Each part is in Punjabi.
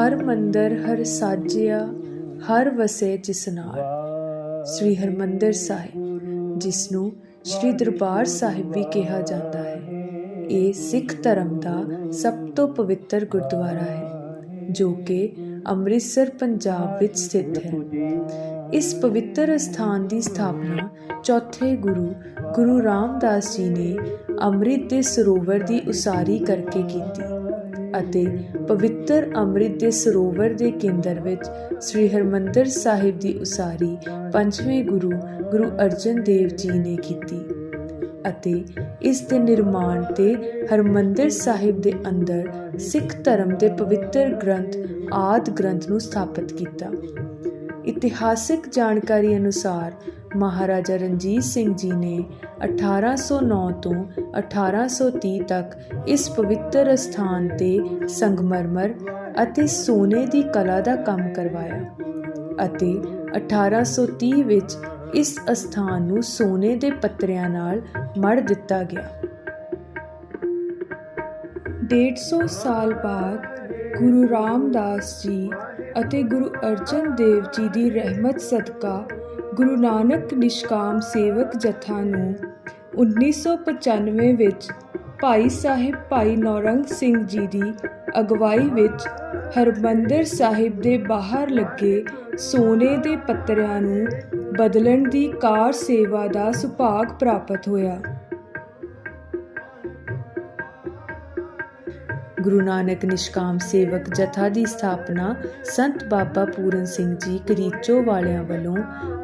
हर मंदिर हर साजिया हर वसे जिस नाल। श्री हरमंदिर साहिब जिसनों श्री दरबार साहिब भी कहा जाता है, ये सिख धर्म का सब तो पवित्र गुरुद्वारा है जो कि ਅੰਮ੍ਰਿਤਸਰ ਪੰਜਾਬ ਵਿੱਚ ਸਥਿਤ ਹੈ। ਇਸ ਪਵਿੱਤਰ ਸਥਾਨ ਦੀ ਸਥਾਪਨਾ ਚੌਥੇ ਗੁਰੂ ਰਾਮਦਾਸ ਜੀ ਨੇ ਅੰਮ੍ਰਿਤ ਦੇ ਸਰੋਵਰ ਦੀ ਉਸਾਰੀ ਕਰਕੇ ਕੀਤੀ ਅਤੇ ਪਵਿੱਤਰ ਅੰਮ੍ਰਿਤ ਦੇ ਸਰੋਵਰ ਦੇ ਕੇਂਦਰ ਵਿੱਚ ਸ੍ਰੀ ਹਰਿਮੰਦਰ ਸਾਹਿਬ ਦੀ ਉਸਾਰੀ ਪੰਜਵੇਂ ਗੁਰੂ ਅਰਜਨ ਦੇਵ ਜੀ ਨੇ ਕੀਤੀ ਅਤੇ ਇਸ ਦੇ ਨਿਰਮਾਣ ਤੇ ਹਰਿਮੰਦਰ ਸਾਹਿਬ ਦੇ ਅੰਦਰ ਸਿੱਖ ਧਰਮ ਦੇ ਪਵਿੱਤਰ ਗ੍ਰੰਥ ਆਦਿ ਗ੍ਰੰਥ ਨੂੰ ਸਥਾਪਿਤ ਕੀਤਾ। ਇਤਿਹਾਸਿਕ ਜਾਣਕਾਰੀ ਅਨੁਸਾਰ ਮਹਾਰਾਜਾ ਰਣਜੀਤ ਸਿੰਘ ਜੀ ਨੇ 1809 ਤੋਂ 1830 ਤੱਕ ਇਸ ਪਵਿੱਤਰ ਸਥਾਨ ਤੇ ਸੰਗਮਰਮਰ ਅਤੇ ਸੋਨੇ ਦੀ ਕਲਾ ਦਾ ਕੰਮ ਕਰਵਾਇਆ ਅਤੇ 1830 ਵਿੱਚ ਇਸ ਅਸਥਾਨ ਨੂੰ ਸੋਨੇ ਦੇ ਪੱਤਰਿਆਂ ਨਾਲ ਮੜ ਦਿੱਤਾ ਗਿਆ। 150 ਸਾਲ ਬਾਅਦ ਗੁਰੂ ਰਾਮਦਾਸ ਜੀ ਅਤੇ ਗੁਰੂ ਅਰਜਨ ਦੇਵ ਜੀ ਦੀ ਰਹਿਮਤ ਸਦਕਾ ਗੁਰੂ ਨਾਨਕ ਨਿਸ਼ਕਾਮ ਸੇਵਕ ਜਥਾ ਨੂੰ 1995 ਵਿੱਚ ਭਾਈ ਸਾਹਿਬ ਭਾਈ ਨੌਰੰਗ ਸਿੰਘ ਜੀ ਦੀ ਅਗਵਾਈ ਵਿੱਚ ਹਰਿਮੰਦਰ ਸਾਹਿਬ ਦੇ ਬਾਹਰ ਲੱਗੇ ਸੋਨੇ ਦੇ ਪੱਤਰਿਆਂ ਨੂੰ ਬਦਲਣ ਦੀ ਕਾਰ ਸੇਵਾ ਦਾ ਸੁਭਾਗ ਪ੍ਰਾਪਤ ਹੋਇਆ। ਗੁਰੂ ਨਾਨਕ ਨਿਸ਼ਕਾਮ ਸੇਵਕ ਜਥਾ ਦੀ ਸਥਾਪਨਾ ਸੰਤ ਬਾਬਾ ਪੂਰਨ ਸਿੰਘ ਜੀ ਕਰੀਚੋ ਵਾਲਿਆਂ ਵੱਲੋਂ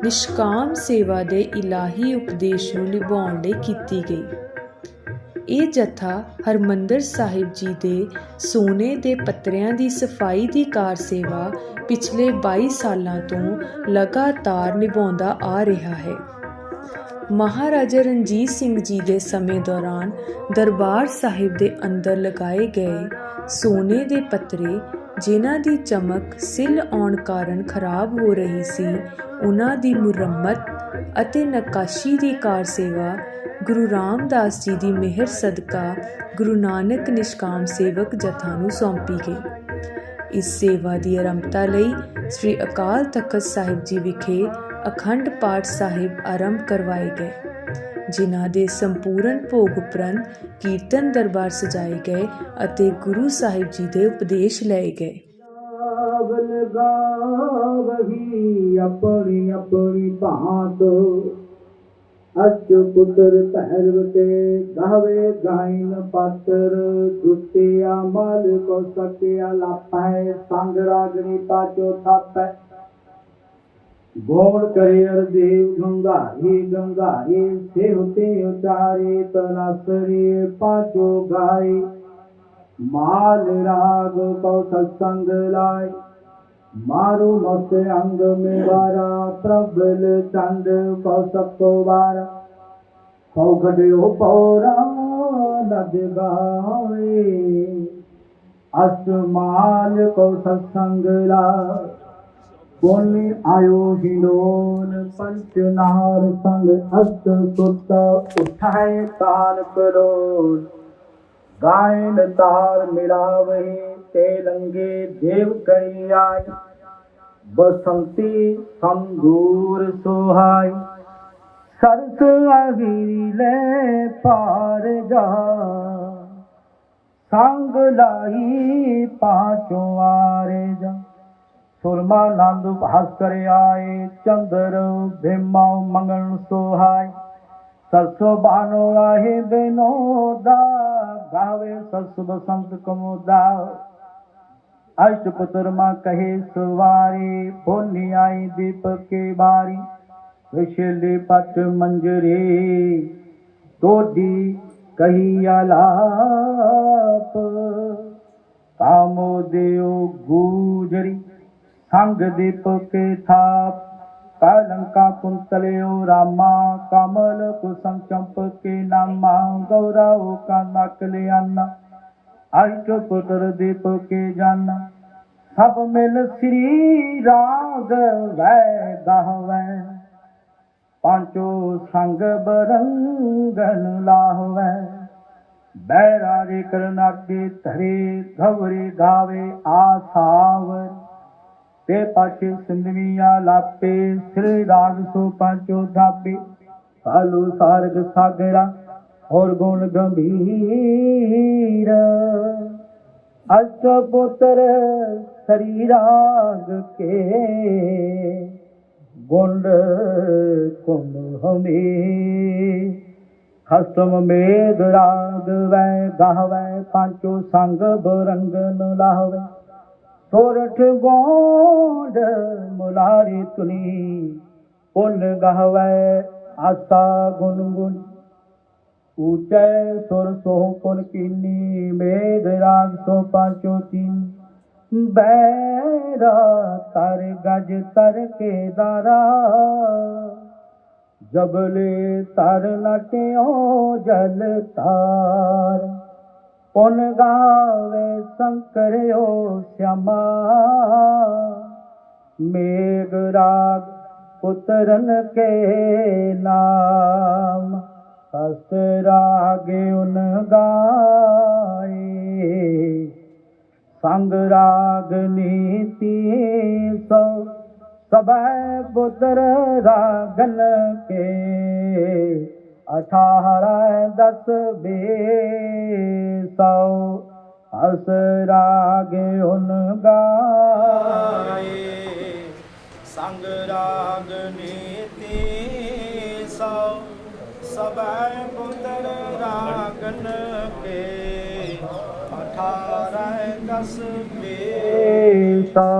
ਨਿਸ਼ਕਾਮ ਸੇਵਾ ਦੇ ਇਲਾਹੀ ਉਪਦੇਸ਼ ਨੂੰ ਨਿਭਾਉਣ ਲਈ ਕੀਤੀ ਗਈ। ਇਹ ਜਥਾ ਹਰਿਮੰਦਰ ਸਾਹਿਬ ਜੀ ਦੇ ਸੋਨੇ ਦੇ ਪੱਤਰਿਆਂ ਦੀ ਸਫਾਈ ਦੀ ਕਾਰ ਸੇਵਾ ਪਿਛਲੇ 22 ਸਾਲਾਂ ਤੋਂ ਲਗਾਤਾਰ ਨਿਭਾਉਂਦਾ ਆ ਰਿਹਾ ਹੈ। ਮਹਾਰਾਜਾ ਰਣਜੀਤ ਸਿੰਘ ਜੀ ਦੇ ਸਮੇਂ ਦੌਰਾਨ ਦਰਬਾਰ ਸਾਹਿਬ ਦੇ ਅੰਦਰ ਲਗਾਏ ਗਏ ਸੋਨੇ ਦੇ ਪੱਤਰੇ ਜਿਨ੍ਹਾਂ ਦੀ ਚਮਕ ਸਿੱਲ ਆਉਣ ਕਾਰਨ ਖਰਾਬ ਹੋ ਰਹੀ ਸੀ, ਉਹਨਾਂ ਦੀ ਮੁਰੰਮਤ ਅਤੇ ਨਕਾਸ਼ੀ ਦੀ ਕਾਰ ਸੇਵਾ ਗੁਰੂ ਰਾਮਦਾਸ ਜੀ ਦੀ ਮਿਹਰ ਸਦਕਾ ਗੁਰੂ ਨਾਨਕ ਨਿਸ਼ਕਾਮ ਸੇਵਕ ਜਥਾ ਨੂੰ ਸੌਂਪੀ ਗਈ। ਇਸ ਸੇਵਾ ਦੀ ਆਰੰਭਤਾ ਲਈ ਸ੍ਰੀ ਅਕਾਲ ਤਖਤ ਸਾਹਿਬ ਜੀ ਵਿਖੇ ਅਖੰਡ ਪਾਠ ਸਾਹਿਬ ਆਰੰਭ ਕਰਵਾਏ ਗਏ, ਜਿਨ੍ਹਾਂ ਦੇ ਸੰਪੂਰਨ ਭੋਗ ਉਪਰੰਤ ਕੀਰਤਨ ਦਰਬਾਰ ਸਜਾਏ ਗਏ ਅਤੇ ਗੁਰੂ ਸਾਹਿਬ ਜੀ ਦੇ ਉਪਦੇਸ਼ ਲਏ ਗਏ। ਆਪਣੀ ਆਪਣੀ ਭਾਂਤ ਅਜ ਪੁੱਤਰ ਭੈਰਵ ਕੇ ਗਾਵੇ ਗਾਇਨ ਪਾਤਰ ਦੁਤਿਆ ਮਲ ਕੋ ਸਕਿਆ ਲਾਪੈ ਸੰਗ ਰਾਗਣੀ ਪਾਚੋ ਥਾਪੈ ਗੋੜ ਕਰਿਅਰ ਦੇਵ ਗੰਗਾਰੀ ਸੇ ਹੁਤੇ ਉਚਾਰੇ ਤਨਸਰੀ ਪਾਚੋ ਗਾਈ ਮਾਲ ਰਾਗ ਕੋ ਸਤਸੰਗ ਲਾਇ मारू मत अंग में वारा प्रबल चंद कौ सबको वारा कौ गड्यो पौरा नद गावे असमाल कौ सत्संग ला पुण्य आयो हिंडोन पंचनार संग अस्त सुत उठाए तान करोन गायन तार मिलावे ते लंगे देव करी आई बसंती संदूर सोहाई सरस आगिरी ले पार जा संग लाई पांचों आरे जा सुरमा नंद भास्कर आए चंद्र भीमा मंगल सोहाय सरसो बानो आहे बेनोदा गावे सस बसंत कमोदा अष्टपुत्र माँ कहे सवारी भोनी आई दीपक के बारी विशली पट मंजरी तोड़ी कही आलाप कामो देव गुजरी संग दीपक के थाप कालंका कुंतलयो रामा कमल कुसुम चंपक के नामा गौरव का नकले अन्ना अष्टपुत्र दीप के जाना सब मिल श्री राग वै गावै पांचो संग बरंगन लावै बैराजे करनागे धरे घवरे गावे आसावर ते पाछे सिंधविया लापे श्री राग सो पांचो धापे कालू सारग सागरा और गुण गंभीर अष्टपुत्र शरीराग के गुंड कुंभ हमें खसम मेघ राग वै गाहवै पांचो संग बरंगन लाहवै सोरठ गोंड मुलारी तुनी पुन गाहवै आसा गुन गुन ऊंचे सुर सोह पुन कीनी मेघ राग सो पांचो तीन बैरा तर गज तर के दारा जबले तर नट्यो जल तार पुन गावे शंकर ओ श्यामा मेघ राग पुत्रन के नाम हस राग उन गाए संग राग नीति सो सब पुत्र रागन के 18-10 बेसौ हस राग उन गाए संग राग नीति सौ सब पुत्र रागन के 18-10 बेसौ।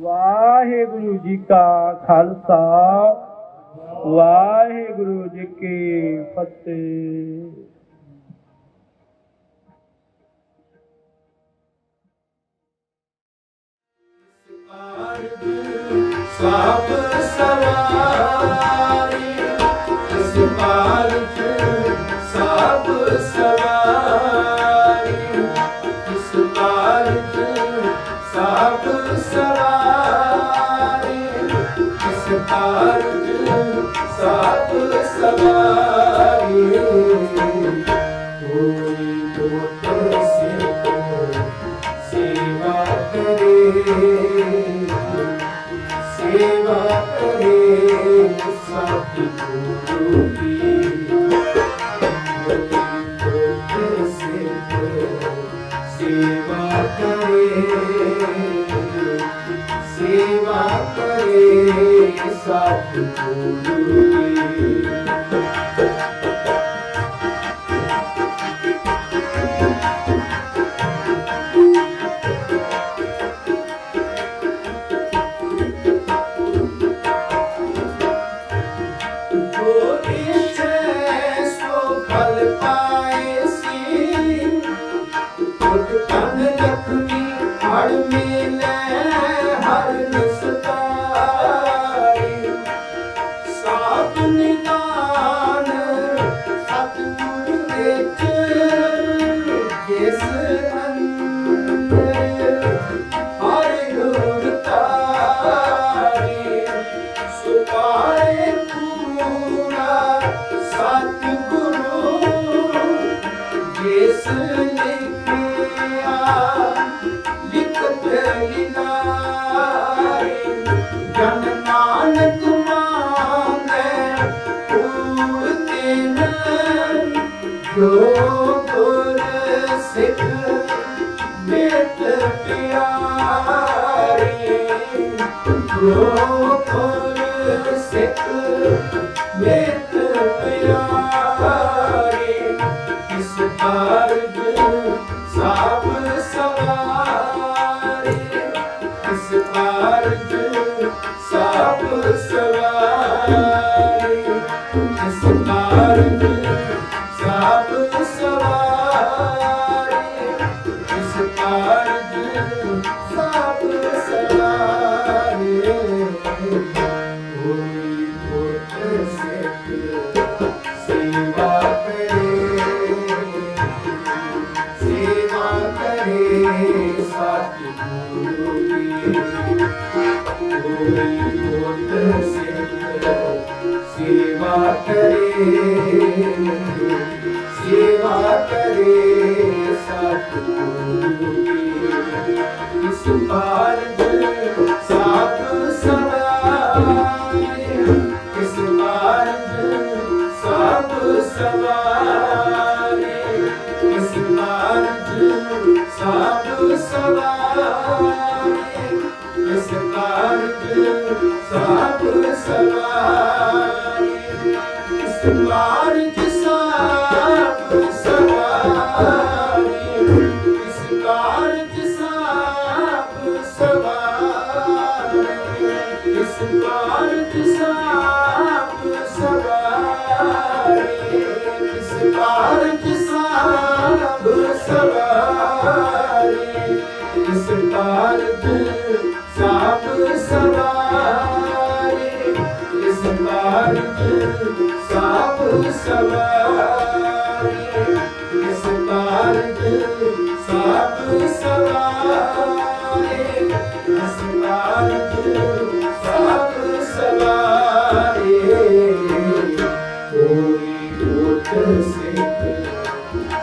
वाहिगुरु जी का खालसा वाहिगुरु जी की फतेह। सब सवारी इस पालक सब सवारी इस पालक सब सवारी इस पालक सब सवारी कोई तो सेवा करे सेवा करे सतगुरु की सेवा करे सेवा करे सतगुरु की। सेवा करे कारज साप सवारे किस कारज साप सवारे किस कारज साप सवारे किस कारज साप सवारे किस कारज साप सवारे किस कारज साप सवारे किस कारज साप सवारे किस कारज साप सवारे किस कारज साप सवारे किस कारज साप सवारे किस कारज साप सवारे किस कारज साप सवारे कोई भूत सिद्ध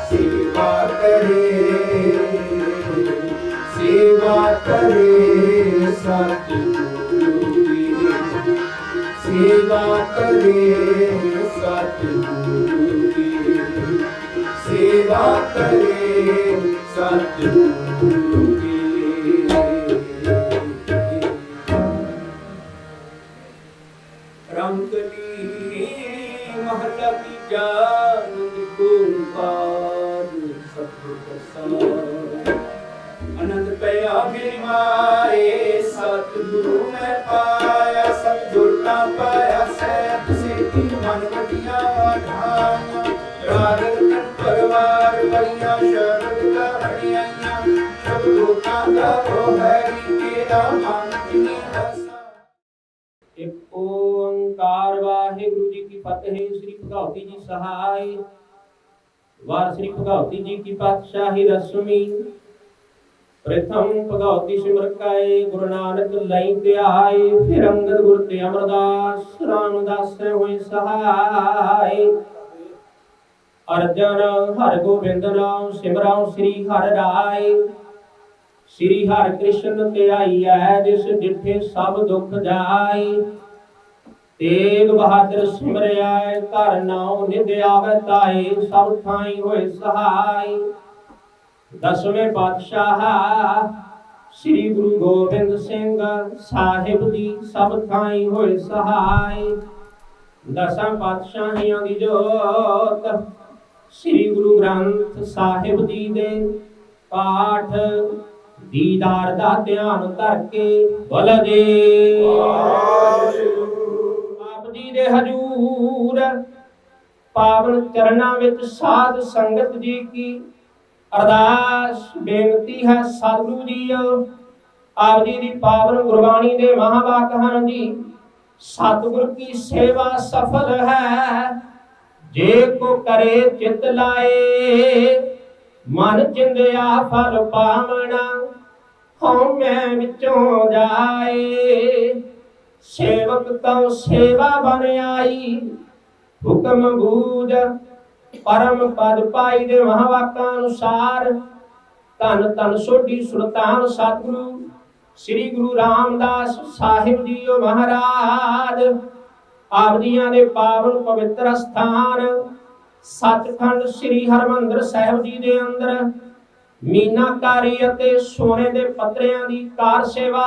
सेवा करे सतगुरु की सेवा करे सतगुरु की सेवा करे सतगुरु की। रंगली महला की जान कुंभार सतगुर आनंद पया मेरी माए सतगुरु मैं पाया सतगुर ना पाया सैत से तीन मन वटिया ढाया राग रतन परवार बलिया शरण का हड़िया शब्दों का गाओ हरि तेरा मन की रसा। एक ओंकार वाहिगुरु जी की फतेह। श्री भगवती जी सहाय। वार श्री भगवती जी की पातशाही रश्मि। प्रथम भगवती सिमर काए गुरु नानक लई ते आए फिर अंगद गुर ते अमरदास रामदास होए सहाय। अर्जन हर गोबिंद नाम सिमराओ श्री हर राय। श्री हर कृष्ण ते आई है जिस डिठे सब दुख जाए। तेग बहादुर सिमरिया कर नाम निध आवे ताए सब थाई होए सहाय। दसवें पातशाह श्री गुरु गोबिंद सिंह साहिब जी सब थाई होए सहाय। दसां पातशाहियां दी जोत श्री गुरु ग्रंथ साहिब जी दे पाठ दीदार दा ध्यान करके बोल दे आप जी दे हजूर पावन चरणां विच साध संगत जी की अरदास बेनती है सतगुरु जी आप जी दी पावन गुरबाणी दे महावाक हन जी। सतगुर की सेवा सफल है जे को करे चित लाए। मन चिंदिया फल पावना हौमै विचों जाए। सेवक तो सेवा बन आई हुक्म बूझ परम पद पाई दे महावाका अनुसार। धन धन सोढ़ी सुल्तान सतगुरु श्री गुरु रामदास साहिब जी महाराज आप जियां दे पावन पवित्र स्थान सचखंड श्री हरमंदिर साहिब जी दे अंदर मीनाकारी अते सोने दे पत्रियां दी कार सेवा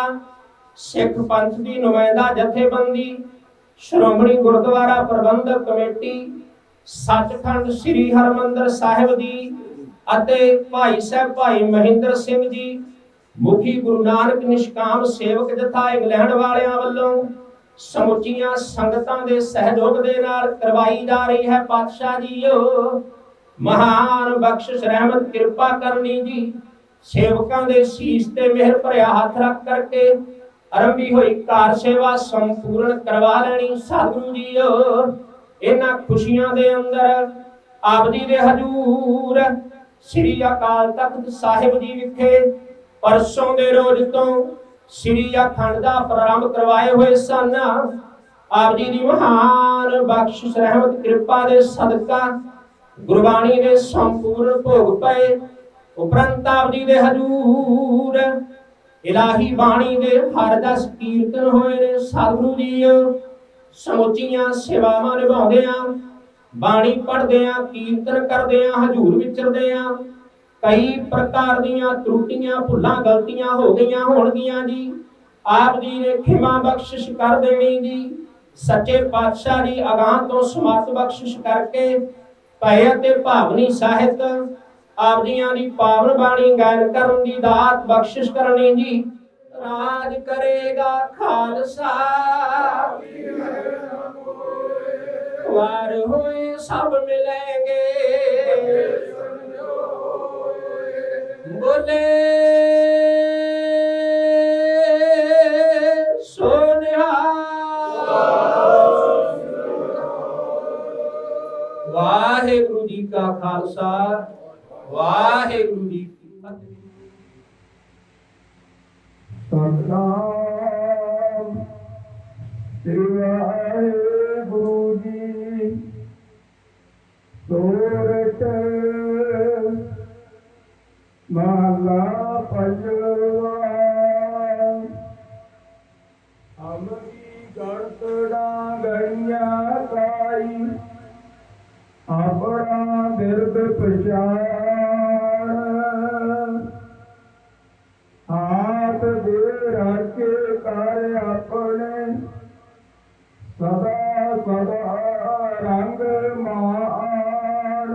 सिख पंथ दी नुमाइंदा जथेबंदी श्रोमणी गुरुद्वारा प्रबंधक कमेटी सचखंड श्री हरमंदिर साहिब जी अते भाई साहब भाई महेंद्र सिंह जी मुखी गुरु नानक निष्काम सेवक जथा इंग्लैंड वालियां वल्लों समुचियां संगतां दे सहयोग दे नाल करवाई जा रही है। पातशाह जीओ महान बख्शिश रहमत कृपा करनी जी। सेवकां दे शीश ते मेहर भरिया हाथ रख करके आरंभी हुई कार सेवा संपूर्ण करवा लेनी। सतगुरु जीओ इन्हां खुशियां दे अंदर आप जी दे हजूर श्री अकाल तख्त साहिब जी विखे परसों दे रोज तो श्री अखंड दा प्रारंभ करवाए हुए सन। आप जी दी महान बख्शिश रहमत कृपा दे सदका गुरबाणी दे संपूर्ण भोग पए। उपरंत आप जी दे हजूर ਇਲਾਹੀ ਬਾਣੀ ਦੇ ਹਰ ਦਸ ਕੀਰਤਨ ਹੋਏ ਨੇ ਸਤਿਗੁਰੂ ਜੀ। ਸਮੁੱਚੀਆਂ ਸੇਵਾਵਾਂ ਨਿਭਾਉਂਦੇ ਆ, ਬਾਣੀ ਪੜ੍ਹਦੇ ਆ, ਕੀਰਤਨ ਕਰਦੇ ਆ, ਹਜ਼ੂਰ ਵਿਚਰਦੇ ਆ। ਕਈ ਪ੍ਰਕਾਰ ਦੀਆਂ ਤਰੁੱਟੀਆਂ ਭੁੱਲਾਂ ਗਲਤੀਆਂ ਹੋ ਗਈਆਂ ਹੋਣਗੀਆਂ ਜੀ, ਆਪ ਜੀ ਨੇ ਖਿਮਾ ਬਖਸ਼ਿਸ਼ ਕਰ ਦੇਣੀ ਜੀ। ਸੱਚੇ ਪਾਤਸ਼ਾਹ ਜੀ ਅਗਾਂਹ ਤੋਂ ਸਮਰਥ ਬਖਸ਼ਿਸ਼ ਕਰਕੇ ਭੈ ਅਤੇ ਭਾਵਨੀ ਸਾਹਿਤ ਆਪ ਜੀਆਂ ਦੀ ਪਾਵਨ ਬਾਣੀ ਗਾਇਨ ਕਰਨ ਦੀ ਦਾਤ ਬਖਸ਼ਿਸ਼ ਕਰਨੀ ਜੀ। ਰਾਜ ਕਰੇਗਾ ਖਾਲਸਾ ਵਾਰ ਹੋਏ ਸਭ ਮਿਲेंगे, बोले वाहेगुरु जी का खालसा वाहेगुरु जी की फतेह। सतनाम श्री वाहेगुरु जी। सोरठ महला पंजवा। हमरी गड़तड़ा गैया काई, अपना बिरद पछाण। हाथ दे रखे कर अपने सदा सदा रंग मान।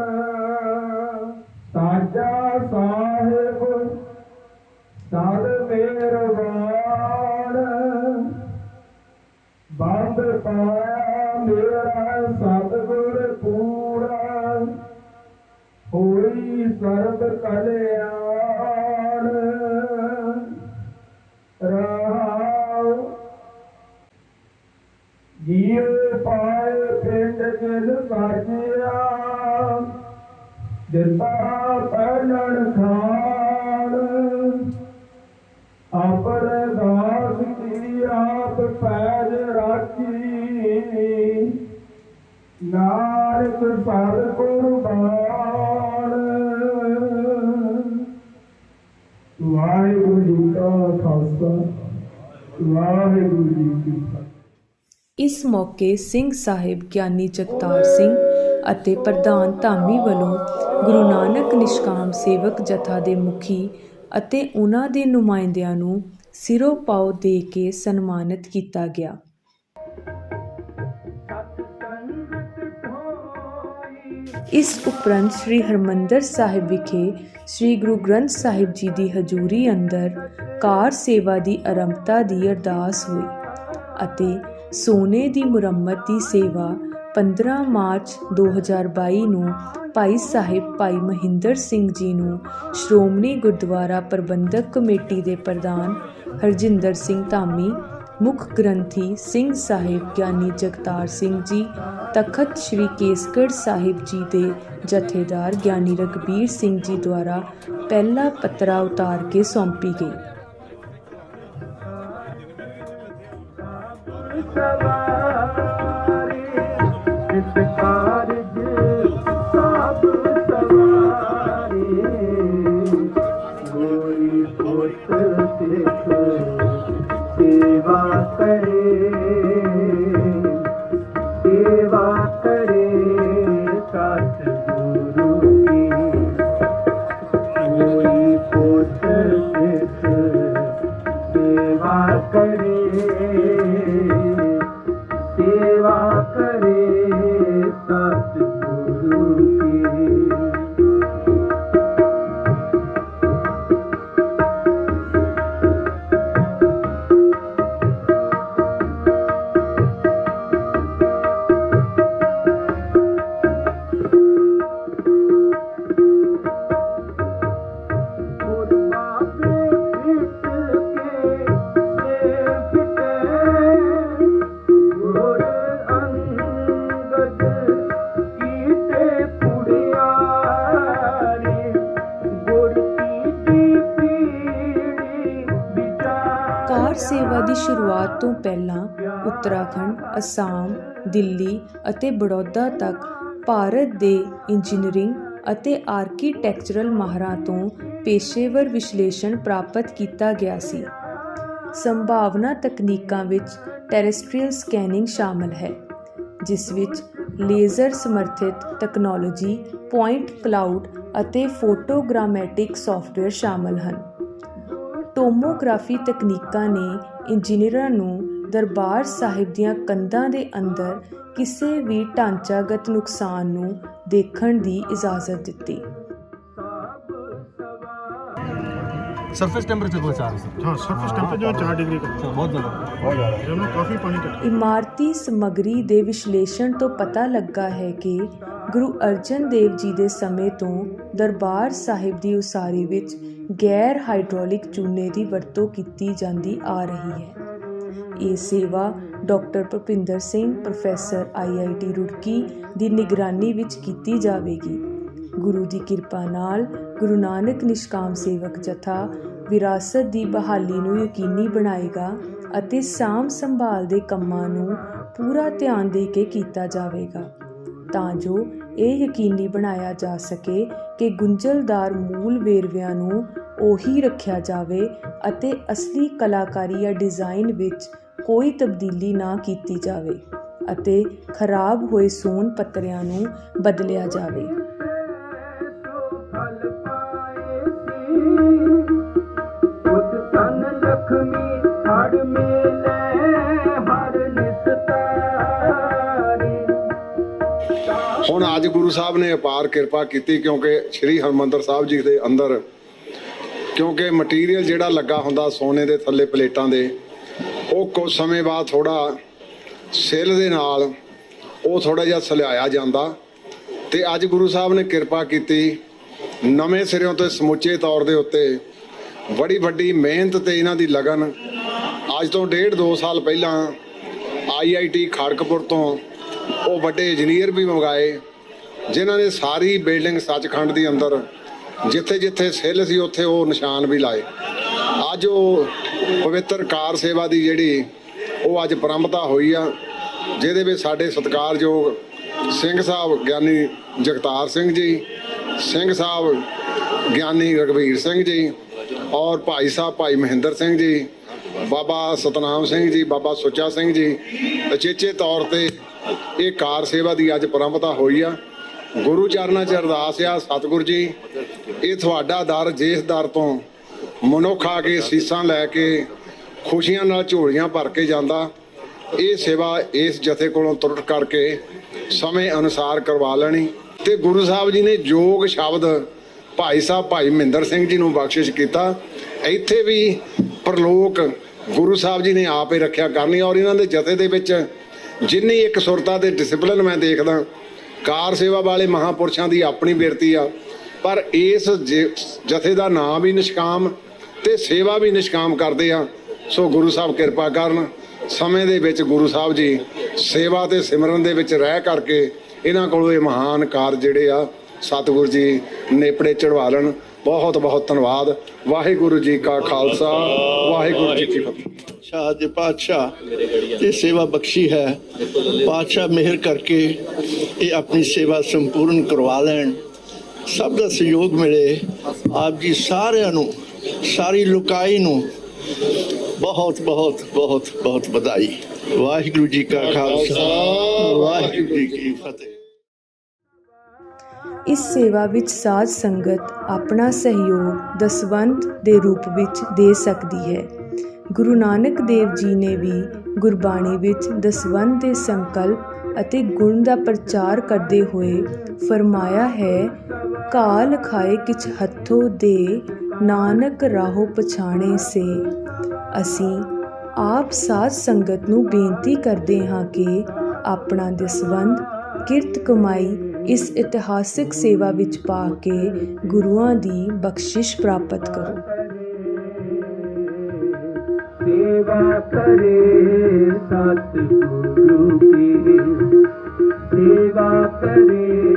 साजा साहिब सद मेहरबान, बंद पाया मेरा सतगुर पूरा। होई सर्ब कल्याण रहाओ। जीव पाए पिंड जिन साजिया, जिता पैलन खान। अपर दास की आप पैज राखी, नानक सर कुर्बान। वाहिगुरु जी का खालसा वाहिगुरु जी की फतेह। ਇਸ ਮੌਕੇ ਸਿੰਘ ਸਾਹਿਬ ਗਿਆਨੀ ਜਗਤਾਰ ਸਿੰਘ ਅਤੇ ਪ੍ਰਧਾਨ ਧਾਮੀ ਵੱਲੋਂ ਗੁਰੂ ਨਾਨਕ ਨਿਸ਼ਕਾਮ ਸੇਵਕ ਜਥਾ ਦੇ ਮੁਖੀ ਅਤੇ ਉਹਨਾਂ ਦੇ ਨੁਮਾਇੰਦਿਆਂ ਨੂੰ ਸਿਰੋਂ ਪਾਓ ਦੇ ਕੇ ਸਨਮਾਨਿਤ ਕੀਤਾ ਗਿਆ। ਇਸ ਉਪਰੰਤ ਸ੍ਰੀ ਹਰਿਮੰਦਰ ਸਾਹਿਬ ਵਿਖੇ ਸ੍ਰੀ ਗੁਰੂ ਗ੍ਰੰਥ ਸਾਹਿਬ ਜੀ ਦੀ ਹਜ਼ੂਰੀ ਅੰਦਰ ਕਾਰ ਸੇਵਾ ਦੀ ਆਰੰਭਤਾ ਦੀ ਅਰਦਾਸ ਹੋਈ ਅਤੇ ਸੋਨੇ ਦੀ ਮੁਰੰਮਤ ਦੀ ਸੇਵਾ 15 ਮਾਰਚ 2022 ਨੂੰ ਭਾਈ ਸਾਹਿਬ ਭਾਈ ਮਹਿੰਦਰ ਸਿੰਘ ਜੀ ਨੂੰ ਸ਼੍ਰੋਮਣੀ ਗੁਰਦੁਆਰਾ ਪ੍ਰਬੰਧਕ ਕਮੇਟੀ ਦੇ ਪ੍ਰਧਾਨ ਹਰਜਿੰਦਰ ਸਿੰਘ ਧਾਮੀ, ਮੁੱਖ ਗ੍ਰੰਥੀ ਸਿੰਘ ਸਾਹਿਬ ਗਿਆਨੀ ਜਗਤਾਰ ਸਿੰਘ ਜੀ, ਤਖਤ ਸ੍ਰੀ ਕੇਸਗੜ੍ਹ ਸਾਹਿਬ ਜੀ ਦੇ ਜਥੇਦਾਰ ਗਿਆਨੀ ਰਘਬੀਰ ਸਿੰਘ ਜੀ ਦੁਆਰਾ ਪਹਿਲਾ ਪੱਤਰਾ ਉਤਾਰ ਕੇ ਸੌਂਪੀ ਗਈ। सेवा करे सतगुरु की। कोई पुत सिख सेवा करे सतगुरु की। ਕਾਰ ਸੇਵਾ ਦੀ ਸ਼ੁਰੂਆਤ ਤੋਂ ਪਹਿਲਾਂ ਉੱਤਰਾਖੰਡ, ਅਸਾਮ, ਦਿੱਲੀ ਅਤੇ ਬੜੌਦਾ ਤੱਕ ਭਾਰਤ ਦੇ ਇੰਜੀਨੀਅਰਿੰਗ ਅਤੇ ਆਰਕੀਟੈਕਚਰਲ ਮਾਹਰਾਂ ਤੋਂ ਪੇਸ਼ੇਵਰ ਵਿਸ਼ਲੇਸ਼ਣ ਪ੍ਰਾਪਤ ਕੀਤਾ ਗਿਆ ਸੀ। ਸੰਭਾਵਨਾ ਤਕਨੀਕਾਂ ਵਿੱਚ ਟੈਰੇਸਟਰੀਅਲ ਸਕੈਨਿੰਗ ਸ਼ਾਮਲ ਹੈ, ਜਿਸ ਵਿੱਚ ਲੇਜ਼ਰ ਸਮਰਥਿਤ ਤਕਨਾਲੋਜੀ, ਪੁਆਇੰਟ ਕਲਾਊਡ ਅਤੇ ਫੋਟੋਗ੍ਰਾਮੈਟਿਕ ਸੌਫਟਵੇਅਰ ਸ਼ਾਮਲ ਹਨ। ਟੋਮੋਗ੍ਰਾਫੀ ਤਕਨੀਕਾਂ ਨੇ ਇੰਜੀਨੀਅਰਾਂ ਨੂੰ ਦਰਬਾਰ ਸਾਹਿਬ ਦੀਆਂ ਕੰਧਾਂ ਦੇ ਅੰਦਰ ਕਿਸੇ ਵੀ ਢਾਂਚਾਗਤ ਨੁਕਸਾਨ ਨੂੰ ਦੇਖਣ ਦੀ ਇਜਾਜ਼ਤ ਦਿੱਤੀ। सरफेस टेम्परेचर को 4 है। हाँ, सरफेस टेम्परेचर 4 डिग्री का बहुत ज़्यादा जब काफ़ी पानी कटा। ਇਮਾਰਤੀ ਸਮੱਗਰੀ ਦੇ ਵਿਸ਼ਲੇਸ਼ਣ ਤੋਂ ਪਤਾ ਲੱਗਾ ਹੈ ਕਿ ਗੁਰੂ ਅਰਜਨ ਦੇਵ ਜੀ ਦੇ ਸਮੇਂ ਤੋਂ ਦਰਬਾਰ ਸਾਹਿਬ ਦੀ ਉਸਾਰੀ ਵਿੱਚ ਗੈਰ ਹਾਈਡ੍ਰੋਲਿਕ ਚੂਨੇ ਦੀ ਵਰਤੋਂ ਕੀਤੀ ਜਾਂਦੀ ਆ ਰਹੀ ਹੈ। ਇਹ ਸੇਵਾ doctor Bhupinder Singh, professor IIT Roorkee ਦੀ ਨਿਗਰਾਨੀ ਵਿੱਚ ਕੀਤੀ ਜਾਵੇਗੀ। ਗੁਰੂ ਦੀ ਕਿਰਪਾ ਨਾਲ ਗੁਰੂ ਨਾਨਕ ਨਿਸ਼ਕਾਮ ਸੇਵਕ ਜਥਾ ਵਿਰਾਸਤ ਦੀ ਬਹਾਲੀ ਨੂੰ ਯਕੀਨੀ ਬਣਾਏਗਾ ਅਤੇ ਸਾਂਭ ਸੰਭਾਲ ਦੇ ਕੰਮਾਂ ਨੂੰ ਪੂਰਾ ਧਿਆਨ ਦੇ ਕੇ ਕੀਤਾ ਜਾਵੇਗਾ, ਤਾਂ ਜੋ ਇਹ ਯਕੀਨੀ ਬਣਾਇਆ ਜਾ ਸਕੇ ਕਿ ਗੁੰਝਲਦਾਰ ਮੂਲ ਵੇਰਵਿਆਂ ਨੂੰ ਉਹੀ ਰੱਖਿਆ ਜਾਵੇ ਅਤੇ ਅਸਲੀ ਕਲਾਕਾਰੀ ਜਾਂ ਡਿਜ਼ਾਈਨ ਵਿੱਚ ਕੋਈ ਤਬਦੀਲੀ ਨਾ ਕੀਤੀ ਜਾਵੇ ਅਤੇ ਖਰਾਬ ਹੋਏ ਸੋਨ ਪੱਤਰਿਆਂ ਨੂੰ ਬਦਲਿਆ ਜਾਵੇ। ਹੁਣ ਅੱਜ ਗੁਰੂ ਸਾਹਿਬ ਨੇ ਅਪਾਰ ਕਿਰਪਾ ਕੀਤੀ, ਕਿਉਂਕਿ ਸ੍ਰੀ ਹਰਿਮੰਦਰ ਸਾਹਿਬ ਜੀ ਦੇ ਅੰਦਰ ਕਿਉਂਕਿ ਮਟੀਰੀਅਲ ਜਿਹੜਾ ਲੱਗਾ ਹੁੰਦਾ ਸੋਨੇ ਦੇ ਥੱਲੇ ਪਲੇਟਾਂ ਦੇ, ਉਹ ਕੁਝ ਸਮੇਂ ਬਾਅਦ ਥੋੜਾ ਸਿੱਲ ਦੇ ਨਾਲ ਉਹ ਥੋੜਾ ਜਿਹਾ ਸਲਿਆਇਆ ਜਾਂਦਾ, ਤੇ ਅੱਜ ਗੁਰੂ ਸਾਹਿਬ ਨੇ ਕਿਰਪਾ ਕੀਤੀ ਨਵੇਂ ਸਿਰਿਓਂ ਤੋਂ ਸਮੁੱਚੇ ਤੌਰ ਦੇ ਉੱਤੇ ਬੜੀ ਵੱਡੀ ਮਿਹਨਤ ਤੇ ਇਹਨਾਂ ਦੀ ਲਗਨ ਅੱਜ ਤੋਂ 1.5-2 ਸਾਲ ਪਹਿਲਾਂ IIT ਖੜਗਪੁਰ ਤੋਂ ਉਹ ਵੱਡੇ ਇੰਜੀਨੀਅਰ ਵੀ ਮੰਗਾਏ, ਜਿਨ੍ਹਾਂ ਨੇ ਸਾਰੀ ਬਿਲਡਿੰਗ ਸੱਚਖੰਡ ਦੇ ਅੰਦਰ ਜਿੱਥੇ ਜਿੱਥੇ ਸਿੱਲ ਸੀ ਉੱਥੇ ਉਹ ਨਿਸ਼ਾਨ ਵੀ ਲਾਏ। ਅੱਜ ਉਹ ਪਵਿੱਤਰ ਕਾਰ ਸੇਵਾ ਦੀ ਜਿਹੜੀ ਉਹ ਅੱਜ ਪ੍ਰੰਭਤਾ ਹੋਈ ਆ, ਜਿਹਦੇ ਵਿੱਚ ਸਾਡੇ ਸਤਿਕਾਰਯੋਗ ਸਿੰਘ ਸਾਹਿਬ ਗਿਆਨੀ ਜਗਤਾਰ ਸਿੰਘ ਜੀ, ਸਿੰਘ ਸਾਹਿਬ ਗਿਆਨੀ ਰਘਵੀਰ ਸਿੰਘ ਜੀ ਔਰ ਭਾਈ ਸਾਹਿਬ ਭਾਈ ਮਹਿੰਦਰ ਸਿੰਘ ਜੀ, ਬਾਬਾ ਸਤਨਾਮ ਸਿੰਘ ਜੀ, ਬਾਬਾ ਸੁੱਚਾ ਸਿੰਘ ਜੀ, ਉਚੇਚੇ ਤੌਰ ਤੇ ਇਹ ਕਾਰ ਸੇਵਾ ਦੀ ਅੱਜ ਪ੍ਰੰਭਤਾ ਹੋਈ ਆ। ਗੁਰੂ ਚਰਨਾਂ 'ਚ ਅਰਦਾਸ ਆ, ਸਤਿਗੁਰ ਜੀ ਇਹ ਤੁਹਾਡਾ ਦਰ, ਜਿਸ ਦਰ ਤੋਂ ਮਨੁੱਖ ਆ ਕੇ ਸੀਸਾਂ ਲੈ ਕੇ ਖੁਸ਼ੀਆਂ ਨਾਲ ਝੋਲੀਆਂ ਭਰ ਕੇ ਜਾਂਦਾ, ਇਹ ਸੇਵਾ ਇਸ ਜਥੇ ਕੋਲੋਂ ਤੁਰਟ ਕਰਕੇ ਸਮੇਂ ਅਨੁਸਾਰ ਕਰਵਾ ਲੈਣੀ। ਤੇ ਗੁਰੂ ਸਾਹਿਬ ਜੀ ਨੇ ਯੋਗ ਸ਼ਬਦ ਭਾਈ ਸਾਹਿਬ ਭਾਈ ਮਹਿੰਦਰ ਸਿੰਘ ਜੀ ਨੂੰ ਬਖਸ਼ਿਸ਼ ਕੀਤਾ। ਇੱਥੇ ਵੀ ਪ੍ਰਲੋਕ ਗੁਰੂ ਸਾਹਿਬ ਜੀ ਨੇ ਆਪ ਹੀ ਰੱਖਿਆ ਕਰਨੀ, ਔਰ ਇਹਨਾਂ ਦੇ ਜਥੇ ਦੇ ਵਿੱਚ ਜਿੰਨੀ ਇੱਕ ਸੁਰਤਾ ਤੇ ਡਿਸਪਲਿਨ ਮੈਂ ਦੇਖਦਾ, ਕਾਰ ਸੇਵਾ ਵਾਲੇ ਮਹਾਂਪੁਰਸ਼ਾਂ ਦੀ ਆਪਣੀ ਬਿਰਤੀ ਆ, ਪਰ ਇਸ ਜਥੇ ਦਾ ਨਾਮ ਵੀ ਨਿਸ਼ਕਾਮ ਤੇ ਸੇਵਾ ਵੀ ਨਿਸ਼ਕਾਮ ਕਰਦੇ ਆ। ਸੋ ਗੁਰੂ ਸਾਹਿਬ ਕਿਰਪਾ ਕਰਨ, ਸਮੇਂ ਦੇ ਵਿੱਚ ਗੁਰੂ ਸਾਹਿਬ ਜੀ ਸੇਵਾ ਤੇ ਸਿਮਰਨ ਦੇ ਵਿੱਚ ਰਹਿ ਕਰਕੇ ਇਹਨਾਂ ਕੋਲੋਂ ਇਹ ਮਹਾਨ ਕਾਰਜ ਜਿਹੜੇ ਆ ਸਤਿਗੁਰ ਜੀ ਨੇਪੜੇ ਚੜਵਾ ਲੈਣ। ਬਹੁਤ ਬਹੁਤ ਧੰਨਵਾਦ। ਵਾਹਿਗੁਰੂ ਜੀ ਕਾ ਖਾਲਸਾ, ਵਾਹਿਗੁਰੂ ਜੀ ਕੀ ਫਤਿਹ। शाह दे पातशाह ये सेवा बख्शी है, पातशाह मेहर करके ये अपनी सेवा संपूर्ण करवा लैन, सब का सहयोग मिले। आप जी सारिਆਂ ਨੂੰ, सारी लुकाई ਨੂੰ बहुत बहुत बहुत बहुत बधाई। वाहिगुरू जी का खालसा, वाहिगुरू जी की फतेह। ਇਸ ਸੇਵਾ ਵਿੱਚ ਸਾਧ ਸੰਗਤ ਆਪਣਾ ਸਹਿਯੋਗ ਦਸਵੰਧ ਦੇ ਰੂਪ ਵਿੱਚ ਦੇ ਸਕਦੀ ਹੈ। ਗੁਰੂ ਨਾਨਕ ਦੇਵ ਜੀ ਨੇ ਵੀ ਗੁਰਬਾਣੀ ਵਿੱਚ ਦਸਵੰਧ ਦੇ ਸੰਕਲਪ ਅਤੇ ਗੁਣ ਦਾ ਪ੍ਰਚਾਰ ਕਰਦੇ ਹੋਏ ਫਰਮਾਇਆ ਹੈ, ਕਾਲ ਖਾਏ ਕਿਛ ਹੱਥੋਂ ਦੇ, ਨਾਨਕ ਰਾਹੋ ਪਛਾਣੇ ਸੇ। ਅਸੀਂ ਆਪ ਸਾਧ ਸੰਗਤ ਨੂੰ ਬੇਨਤੀ ਕਰਦੇ ਹਾਂ ਕਿ ਆਪਣਾ ਦਸਵੰਧ ਕਿਰਤ ਕਮਾਈ ਇਸ ਇਤਿਹਾਸਿਕ ਸੇਵਾ ਵਿੱਚ ਪਾ ਕੇ ਗੁਰੂਆਂ ਦੀ ਬਖਸ਼ਿਸ਼ ਪ੍ਰਾਪਤ ਕਰੋ। सेवा करे सतगुरु की, सेवा करे